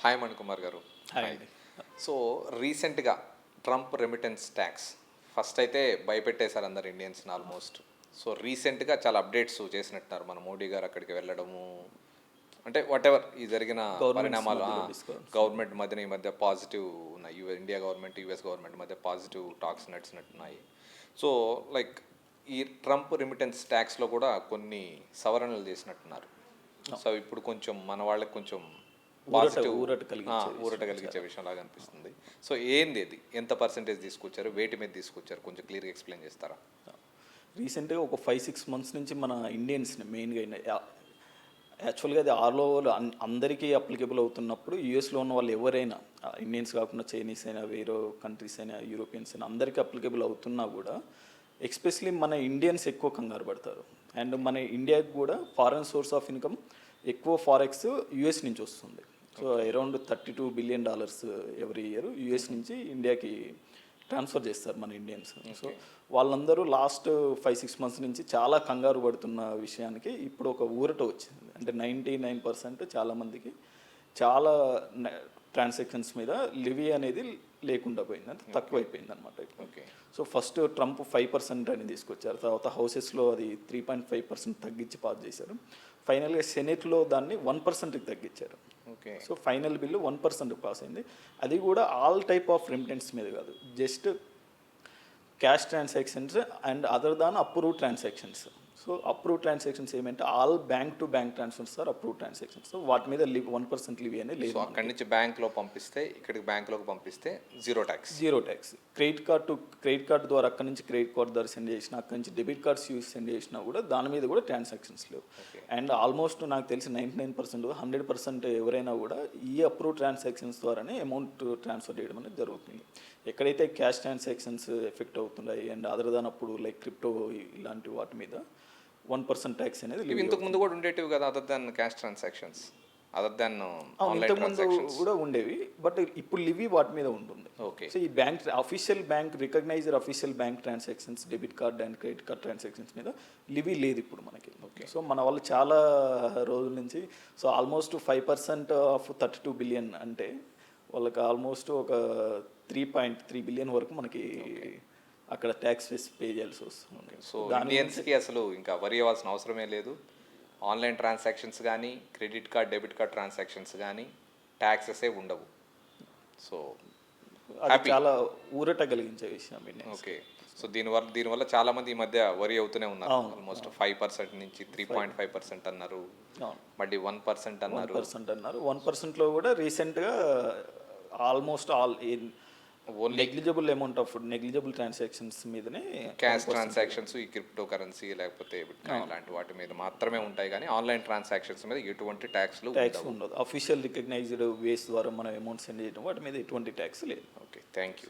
Hi Manikumar గారు. Hi hi. అండి. So రీసెంట్గా ట్రంప్ రెమిటెన్స్ ట్యాక్స్ ఫస్ట్ అయితే భయపెట్టేశారు అందరు ఇండియన్స్ని ఆల్మోస్ట్. సో రీసెంట్గా చాలా అప్డేట్స్ చేసినట్టున్నారు, మన మోడీ గారు అక్కడికి వెళ్ళడము, అంటే వాట్ ఎవర్ ఈ జరిగిన పరిణామాలు గవర్నమెంట్ మధ్యన ఈ మధ్య పాజిటివ్ ఉన్నాయి. ఇండియా గవర్నమెంట్ యుఎస్ గవర్నమెంట్ మధ్య పాజిటివ్ టాక్స్ నడిచినట్టున్నాయి. సో లైక్ ఈ ట్రంప్ రెమిటెన్స్ ట్యాక్స్లో కూడా కొన్ని సవరణలు చేసినట్టున్నారు. సో ఇప్పుడు కొంచెం మన వాళ్ళకి కొంచెం ఊరట కలిగించే విషయం లాగా అనిపిస్తుంది. సో ఏంది అది, ఎంత పర్సెంటేజ్ తీసుకొచ్చారు, వేటి మీద తీసుకొచ్చారు, కొంచెం క్లియర్గా ఎక్స్ప్లెయిన్ చేస్తారా? రీసెంట్గా ఒక 5-6 months నుంచి మన ఇండియన్స్ని మెయిన్గా యాక్చువల్గా అది ఆల్ ఓవర్ అందరికీ అప్లికేబుల్ అవుతున్నప్పుడు యూఎస్లో ఉన్న వాళ్ళు ఎవరైనా ఇండియన్స్ కాకుండా చైనీస్ అయినా వేరే కంట్రీస్ అయినా యూరోపియన్స్ అయినా అందరికీ అప్లికేబుల్ అవుతున్నా కూడా ఎక్స్పెషలీ మన ఇండియన్స్ ఎక్కువ కంగారు పడతారు. అండ్ మన ఇండియాకి కూడా ఫారెన్ సోర్స్ ఆఫ్ ఇన్కమ్ ఎక్కువ ఫారెక్స్ యూఎస్ నుంచి వస్తుంది. So around $32 billion every year US నుంచి ఇండియాకి ట్రాన్స్ఫర్ చేస్తారు మన ఇండియన్స్. సో వాళ్ళందరూ లాస్ట్ 5-6 months నుంచి చాలా కంగారు పడుతున్న విషయానికి ఇప్పుడు ఒక ఊరట వచ్చింది. అంటే 99% చాలామందికి చాలా ట్రాన్సాక్షన్స్ మీద లివీ అనేది లేకుండా పోయింది, అంటే తక్కువైపోయింది అనమాట. ఓకే. సో ఫస్ట్ ట్రంప్ 5% అని తీసుకొచ్చారు, తర్వాత హౌసెస్లో అది 3.5% తగ్గించి పాస్ చేశారు. ఫైనల్గా సెనేట్లో దాన్ని 1%కి తగ్గించారు. Okay. So final bill 1% pass అయింది. అది కూడా ఆల్ టైప్ ఆఫ్ రెమిటెన్స్ మీద కాదు, just cash transactions and other than approve transactions. So approve transactions ఏమంటే all bank to bank transfers are approve transactions. So వాటి మీద 1% లివీ అనేది లేదు. అక్కడి నుంచి బ్యాంక్లో పంపిస్తే ఇక్కడికి బ్యాంక్లోకి పంపిస్తే జీరో ట్యాక్స్. క్రెడిట్ కార్డు ద్వారా అక్కడి నుంచి క్రెడిట్ కార్డు ద్వారా సెండ్ చేసినా, అక్కడి నుంచి డెబిట్ కార్డ్స్ యూస్ సెండ్ చేసినా కూడా దాని మీద కూడా ట్రాన్సాక్షన్స్ లేవు. అండ్ ఆల్మోస్ట్ నాకు తెలిసి 99%, 100% ఎవరైనా కూడా ఈ అప్రూవ్ ట్రాన్సాక్షన్స్ ద్వారానే అమౌంట్ ట్రాన్స్ఫర్ చేయడం అనేది జరుగుతుంది. ఎక్కడైతే క్యాష్ ట్రాన్సాక్షన్స్ ఎఫెక్ట్ అవుతున్నాయి అండ్ అదర్ దాన్ అప్పుడు లైక్ క్రిప్టో ఇలాంటి వాటి మీద 1% ట్యాక్స్ అనేది ఇంతకు ముందు కూడా ఉండేటివి కదా, other than cash transactions, other than ఇంతకుముందు కూడా ఉండేవి, బట్ ఇప్పుడు లివీ వాటి మీద ఉంటుంది. ఓకే. సో ఈ bank recognized official bank transactions, debit card and credit card transactions మీద లివీ లేదు ఇప్పుడు మనకి. ఓకే. సో మన వాళ్ళు చాలా రోజుల నుంచి సో ఆల్మోస్ట్ 5% ఆఫ్ 32 billion అంటే వాళ్ళకి ఆల్మోస్ట్ ఒక 3.3 billion వరకు మనకి అక్కడ ట్యాక్స్ పే చేయాల్సి వస్తుంది. సో ఇండియన్స్కి అసలు ఇంకా వరి అవ్వాల్సిన అవసరమే లేదు. ఆన్లైన్ ట్రాన్సాక్షన్స్ కానీ, credit card debit card transactions కానీ ట్యాక్సెసే ఉండవు. సో అది చాలా ఊరట కలిగించే విషయం. ఓకే. సో దీనివల్ల చాలామంది ఈ మధ్య వరి అవుతూనే ఉన్నారు. ఆల్మోస్ట్ 5% నుంచి 3.5% అన్నారు, మళ్ళీ 1% అన్నారు. 1%లో కూడా రీసెంట్గా ఆల్మోస్ట్ నెగ్లిజిబుల్ ట్రాన్సాక్షన్స్ మీదనే క్యాష్ ట్రాన్సాక్షన్స్, ఈ క్రిప్టో కరెన్సీ లేకపోతే బిట్కాయిన్ లాంటి వాటి మీద మాత్రమే ఉంటాయి, కానీ ఆన్లైన్ ట్రాన్సాక్షన్స్ మీద ఎటువంటి ట్యాక్స్ ఉండదు. అఫీషియల్ రికగ్నైజ్డ్ వేస్ ద్వారా మనం అమౌంట్ సెండ్ చేయడం వాటి మీద ఎటువంటి ట్యాక్స్ లేదు. Okay, thank you.